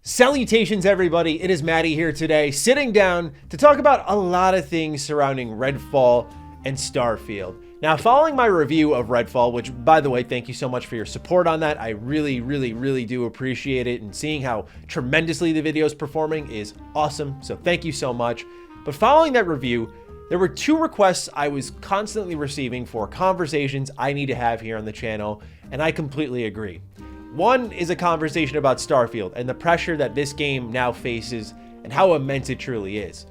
Salutations everybody, it is Matty here today, sitting down to talk about a lot of things surrounding Redfall and Starfield. Now, following my review of Redfall, which by the way, thank you so much for your support on that. I really do appreciate it, and seeing how tremendously the video is performing is awesome, so thank you so much. But following that review, there were two requests I was constantly receiving for conversations I need to have here on the channel, and I completely agree. One is a conversation about Starfield and the pressure that this game now faces and how immense it truly is.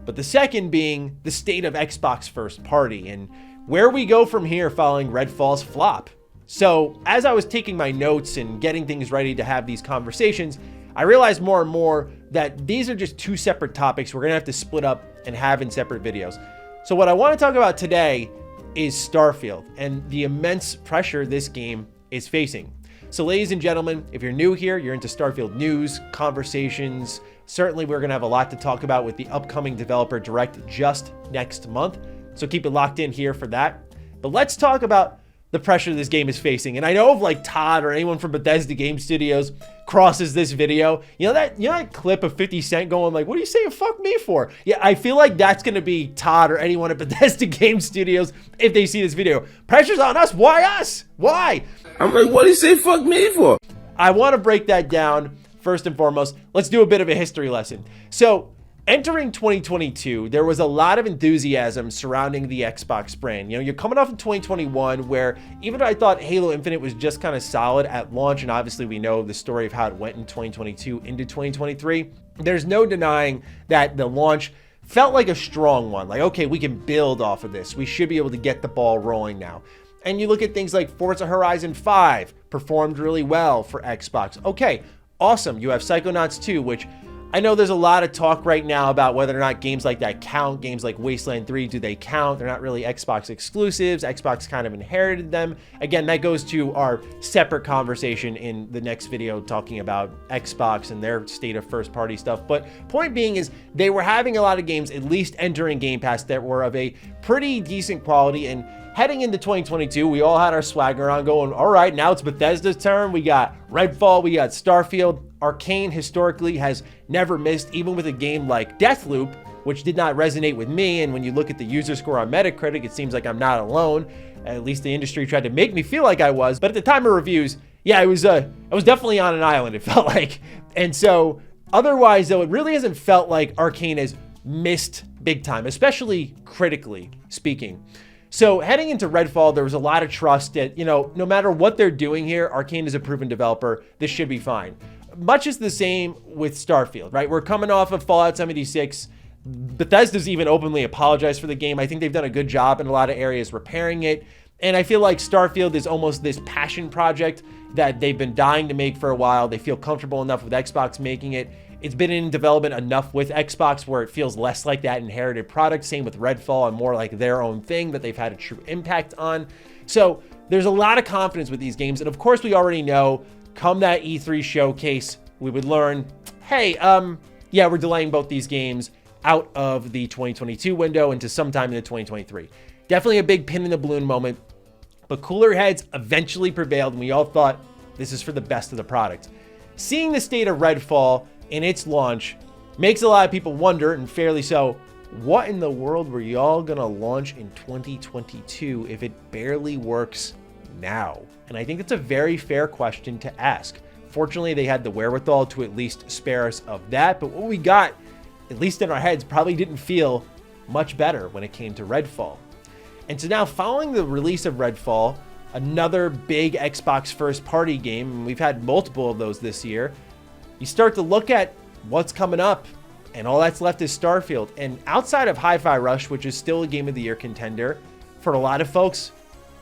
But the second being the state of Xbox first party and where we go from here following Redfall's flop. So as I was taking my notes and getting things ready to have these conversations, I realized more and more that these are just two separate topics we're gonna have to split up and have in separate videos. So what I want to talk about today is Starfield and the immense pressure this game is facing. So ladies and gentlemen, if you're new here, you're into Starfield news, conversations, certainly we're gonna have a lot to talk about with the upcoming developer direct just next month. So keep it locked in here for that. But let's talk about the pressure this game is facing. And I know if like Todd or anyone from Bethesda Game Studios crosses this video, you know that clip of 50 Cent going like, what are you saying fuck me for? Yeah, I feel like that's gonna be Todd or anyone at Bethesda Game Studios if they see this video. Pressure's on us, why us? Why? I'm like, what do you say fuck me for? I wanna break that down first and foremost. Let's do a bit of a history lesson. So, entering 2022, there was a lot of enthusiasm surrounding the Xbox brand. You know, you're coming off in 2021 where even though I thought Halo Infinite was just kind of solid at launch, and obviously we know the story of how it went in 2022 into 2023, there's no denying that the launch felt like a strong one. Like, okay, we can build off of this. We should be able to get the ball rolling now. And you look at things like Forza Horizon 5 performed really well for Xbox. Okay, awesome. You have Psychonauts 2, which I know there's a lot of talk right now about whether or not games like that count. Games like Wasteland 3, do they count? They're not really Xbox exclusives. Xbox kind of inherited them. Again, that goes to our separate conversation in the next video talking about Xbox and their state of first party stuff. But point being is they were having a lot of games at least entering Game Pass that were of a pretty decent quality. And heading into 2022, we all had our swagger on going, all right, now it's Bethesda's turn. We got Redfall, we got Starfield. Arcane historically has never missed, even with a game like Deathloop, which did not resonate with me. And when you look at the user score on Metacritic, it seems like I'm not alone. At least the industry tried to make me feel like I was. But at the time of reviews, yeah, I was definitely on an island, it felt like. And so otherwise, though, it really hasn't felt like Arcane has missed big time, especially critically speaking. So heading into Redfall, there was a lot of trust that, you know, no matter what they're doing here, Arcane is a proven developer. This should be fine. Much is the same with Starfield, right? We're coming off of Fallout 76. Bethesda's even openly apologized for the game. I think they've done a good job in a lot of areas repairing it. And I feel like Starfield is almost this passion project that they've been dying to make for a while. They feel comfortable enough with Xbox making it. It's been in development enough with Xbox where it feels less like that inherited product. Same with Redfall, and more like their own thing that they've had a true impact on. So there's a lot of confidence with these games. And of course, we already know come that E3 showcase, we would learn, hey, yeah, we're delaying both these games out of the 2022 window into sometime in the 2023. Definitely a big pin in the balloon moment, but cooler heads eventually prevailed, and we all thought this is for the best of the product. Seeing the state of Redfall in its launch makes a lot of people wonder, and fairly so, what in the world were y'all gonna launch in 2022 if it barely works now? And I think that's a very fair question to ask. Fortunately, they had the wherewithal to at least spare us of that, but what we got, at least in our heads, probably didn't feel much better when it came to Redfall. And so now, following the release of Redfall, another big Xbox first party game, and we've had multiple of those this year, you start to look at what's coming up, and all that's left is Starfield. And outside of Hi-Fi Rush, which is still a Game of the Year contender, for a lot of folks,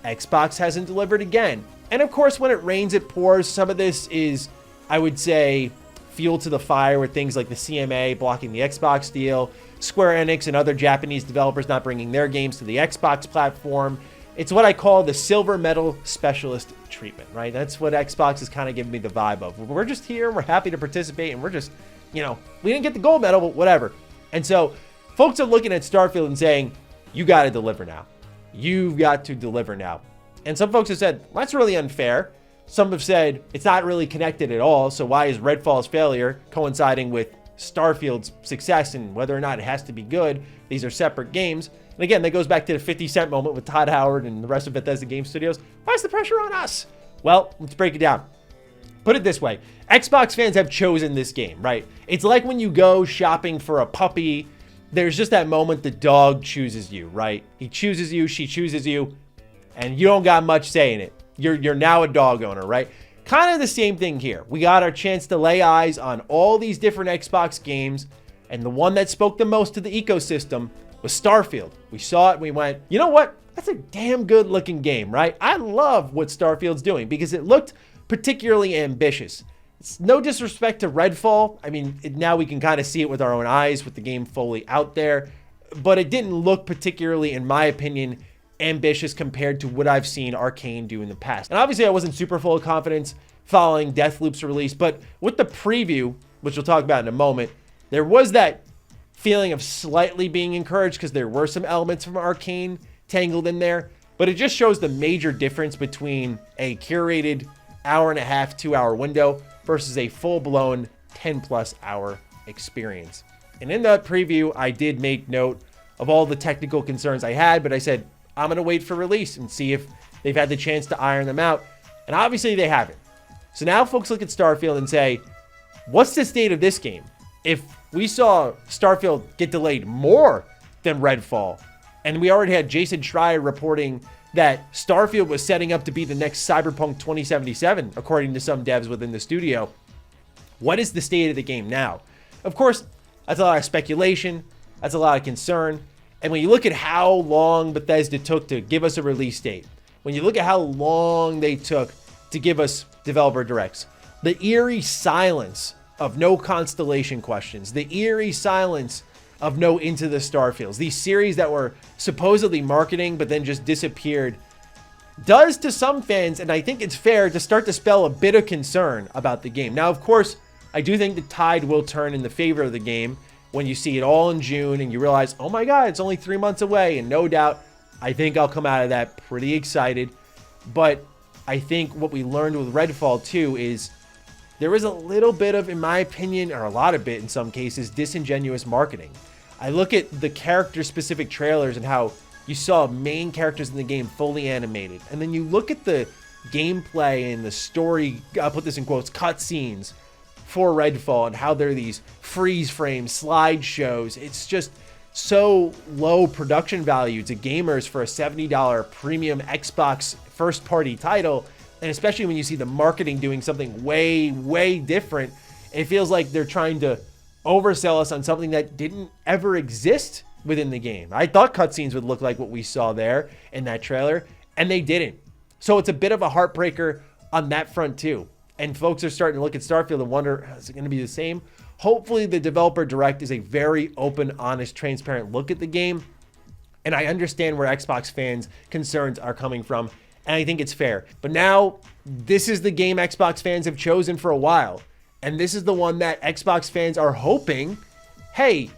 Xbox hasn't delivered again. And of course, when it rains, it pours. Some of this is, I would say, fuel to the fire with things like the CMA blocking the Xbox deal, Square Enix and other Japanese developers not bringing their games to the Xbox platform. It's what I call the silver medal specialist treatment, right? That's what Xbox is kind of giving me the vibe of. We're just here, and we're happy to participate, and we're just, you know, we didn't get the gold medal, but whatever. And so folks are looking at Starfield and saying, you got to deliver now. You've got to deliver now. And some folks have said, that's really unfair. Some have said it's not really connected at all, so why is Redfall's failure coinciding with Starfield's success and whether or not it has to be good? These are separate games. And again, that goes back to the 50 Cent moment with Todd Howard and the rest of Bethesda Game Studios. Why is the pressure on us? Well, let's break it down. Put it this way. Xbox fans have chosen this game, right? It's like when you go shopping for a puppy, there's just that moment the dog chooses you, right? He chooses you, she chooses you, and you don't got much say in it. You're now a dog owner, right? Kind of the same thing here. We got our chance to lay eyes on all these different Xbox games, and the one that spoke the most to the ecosystem was Starfield. We saw it and we went, you know what? That's a damn good looking game, right? I love what Starfield's doing because it looked particularly ambitious. It's no disrespect to Redfall. I mean, now we can kind of see it with our own eyes with the game fully out there, but it didn't look particularly, in my opinion, ambitious compared to what I've seen Arcane do in the past. And obviously I wasn't super full of confidence following Deathloop's release, but with the preview, which we'll talk about in a moment, there was that feeling of slightly being encouraged because there were some elements from Arcane tangled in there, but it just shows the major difference between a curated hour and a half, 2 hour window versus a full-blown 10+ hour experience. And in that preview, I did make note of all the technical concerns I had, but I said, I'm going to wait for release and see if they've had the chance to iron them out. And obviously they haven't. So now folks look at Starfield and say, what's the state of this game? If we saw Starfield get delayed more than Redfall, and we already had Jason Schreier reporting that Starfield was setting up to be the next Cyberpunk 2077, according to some devs within the studio, what is the state of the game now? Of course, that's a lot of speculation. That's a lot of concern. And when you look at how long Bethesda took to give us a release date, when you look at how long they took to give us developer directs, the eerie silence of no Constellation questions, the eerie silence of no Into the Starfields, these series that were supposedly marketing but then just disappeared, does to some fans, and I think it's fair, to start to spell a bit of concern about the game. Now, of course, I do think the tide will turn in the favor of the game when you see it all in June and you realize, oh my God, it's only 3 months away. And no doubt, I think I'll come out of that pretty excited. But I think what we learned with Redfall 2 is there was a little bit of, in my opinion, or a lot of it in some cases, disingenuous marketing. I look at the character-specific trailers and how you saw main characters in the game fully animated. And then you look at the gameplay and the story, I'll put this in quotes, cutscenes for Redfall and how they're these freeze frame slideshows. It's just so low production value to gamers for a $70 premium Xbox first party title. And especially when you see the marketing doing something way different, it feels like they're trying to oversell us on something that didn't ever exist within the game. I thought cutscenes would look like what we saw there in that trailer, and they didn't. So it's a bit of a heartbreaker on that front too. And folks are starting to look at Starfield and wonder, is it going to be the same? Hopefully the developer direct is a very open, honest, transparent look at the game. And I understand where Xbox fans' concerns are coming from, and I think it's fair. But now, this is the game Xbox fans have chosen for a while. And this is the one that Xbox fans are hoping, hey,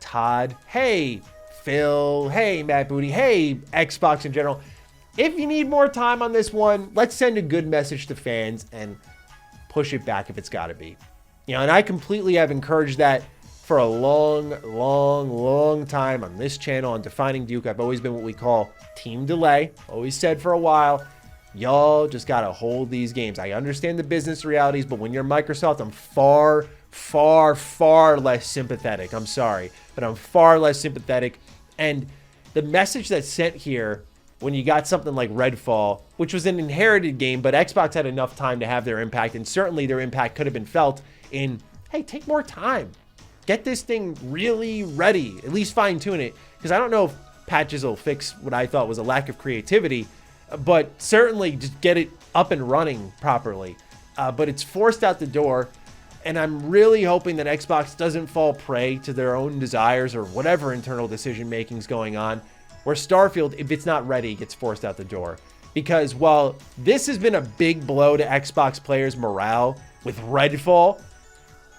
Todd, hey, Phil, hey, Matt Booty, hey, Xbox in general, if you need more time on this one, let's send a good message to fans and push it back if it's got to be. You know, and I completely have encouraged that for a long time on this channel on Defining Duke. I've always been what we call team delay. Always said for a while, y'all just got to hold these games. I understand the business realities, but when you're Microsoft, I'm far less sympathetic. I'm sorry, but I'm far less sympathetic. And the message that's sent here when you got something like Redfall, which was an inherited game, but Xbox had enough time to have their impact, and certainly their impact could have been felt in, hey, take more time. Get this thing really ready, at least fine tune it, because I don't know if patches will fix what I thought was a lack of creativity, but certainly just get it up and running properly. But it's forced out the door, and I'm really hoping that Xbox doesn't fall prey to their own desires or whatever internal decision making is going on, where Starfield, if it's not ready, gets forced out the door. Because while this has been a big blow to Xbox players' morale with Redfall,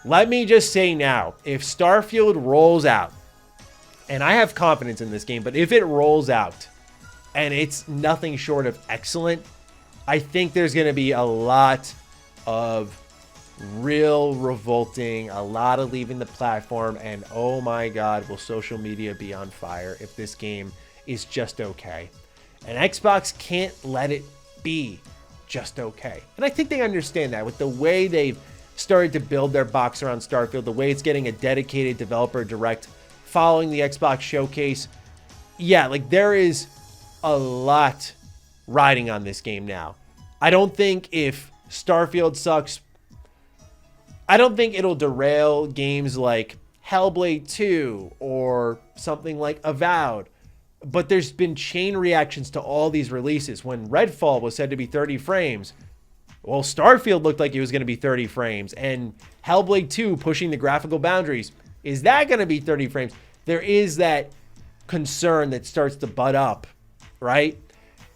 let me just say now, if Starfield rolls out, and I have confidence in this game, but if it rolls out and it's nothing short of excellent, I think there's going to be a lot of real revolting, a lot of leaving the platform, and oh my God, will social media be on fire if this game is just okay. And Xbox can't let it be just okay. And I think they understand that with the way they've started to build their box around Starfield, the way it's getting a dedicated developer direct following the Xbox showcase. Yeah, like there is a lot riding on this game now. I don't think if Starfield sucks, I don't think it'll derail games like Hellblade 2 or something like Avowed. But there's been chain reactions to all these releases. When Redfall was said to be 30 frames, well, Starfield looked like it was going to be 30 frames. And Hellblade 2 pushing the graphical boundaries. Is that going to be 30 frames? There is that concern that starts to butt up, right?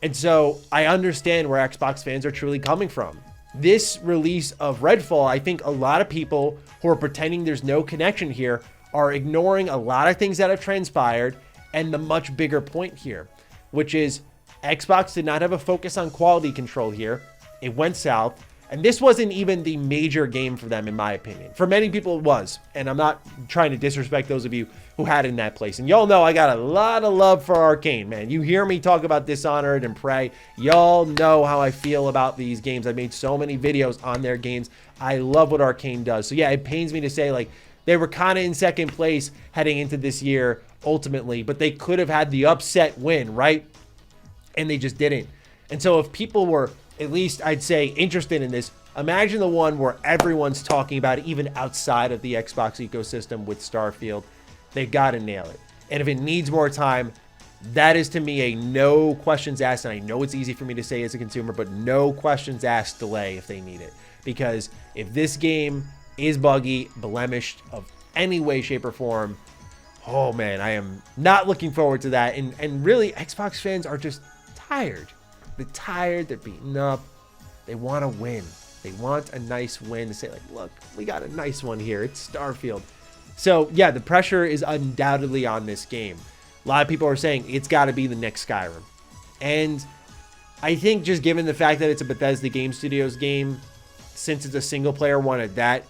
And so I understand where Xbox fans are truly coming from. This release of Redfall, I think a lot of people who are pretending there's no connection here are ignoring a lot of things that have transpired and the much bigger point here, which is Xbox did not have a focus on quality control here. It went south. And this wasn't even the major game for them, in my opinion. For many people, it was. And I'm not trying to disrespect those of you who had it in that place. And y'all know I got a lot of love for Arcane, man. You hear me talk about Dishonored and Prey. Y'all know how I feel about these games. I've made so many videos on their games. I love what Arcane does. So yeah, it pains me to say, like, they were kind of in second place heading into this year, ultimately. But they could have had the upset win, right? And they just didn't. And so if people were, at least I'd say, interested in this, imagine the one where everyone's talking about it, even outside of the Xbox ecosystem with Starfield. They got to nail it. And if it needs more time, that is to me a no questions asked. And I know it's easy for me to say as a consumer, but no questions asked delay if they need it. Because if this game is buggy, blemished of any way, shape, or form, oh man, I am not looking forward to that. And really, Xbox fans are just tired. They're tired, they're beaten up, they want to win. They want a nice win to say, like, look, we got a nice one here. It's Starfield. So, yeah, the pressure is undoubtedly on this game. A lot of people are saying it's got to be the next Skyrim. And I think just given the fact that it's a Bethesda Game Studios game, since it's a single-player one at that,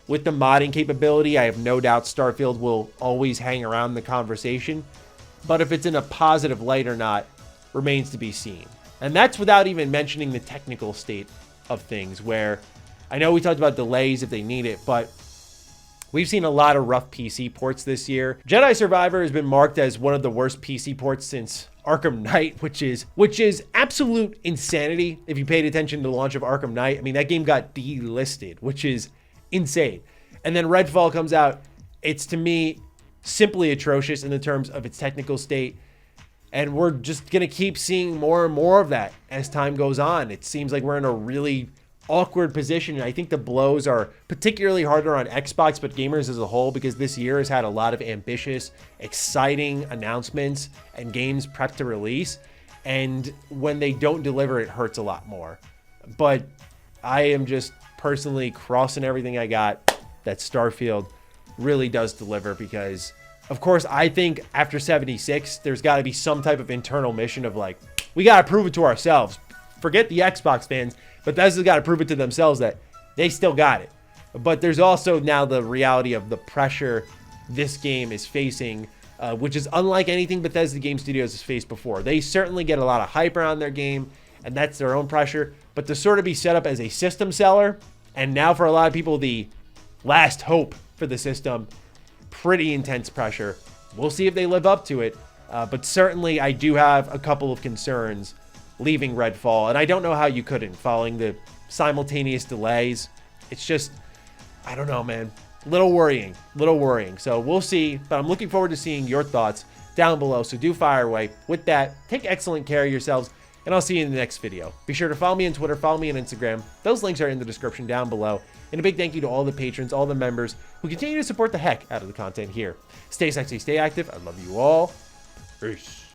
with the modding capability, I have no doubt Starfield will always hang around the conversation. But if it's in a positive light or not remains to be seen. And that's without even mentioning the technical state of things, where I know we talked about delays if they need it, but we've seen a lot of rough PC ports this year. Jedi Survivor has been marked as one of the worst PC ports since Arkham Knight, which is absolute insanity if you paid attention to the launch of Arkham Knight. I mean, that game got delisted, which is insane. And then Redfall comes out. It's, to me, simply atrocious in the terms of its technical state. And we're just going to keep seeing more and more of that as time goes on. It seems like we're in a really awkward position. And I think the blows are particularly harder on Xbox, but gamers as a whole, because this year has had a lot of ambitious, exciting announcements and games prepped to release. And when they don't deliver, it hurts a lot more. But I am just personally crossing everything I got that Starfield really does deliver, because of course, I think after 76, there's got to be some type of internal mission of like, we got to prove it to ourselves. Forget the Xbox fans, but Bethesda's got to prove it to themselves that they still got it. But there's also now the reality of the pressure this game is facing, which is unlike anything Bethesda Game Studios has faced before. They certainly get a lot of hype around their game, and that's their own pressure. But to sort of be set up as a system seller, and now for a lot of people, the last hope for the system, pretty intense pressure. We'll see if they live up to it. But certainly I do have a couple of concerns leaving Redfall. And I don't know how you couldn't, following the simultaneous delays. It's just, I don't know, man. Little worrying. So we'll see. But I'm looking forward to seeing your thoughts down below. So do fire away. With that, take excellent care of yourselves. And I'll see you in the next video. Be sure to follow me on Twitter, follow me on Instagram. Those links are in the description down below. And a big thank you to all the patrons, all the members who continue to support the heck out of the content here. Stay sexy, stay active. I love you all. Peace.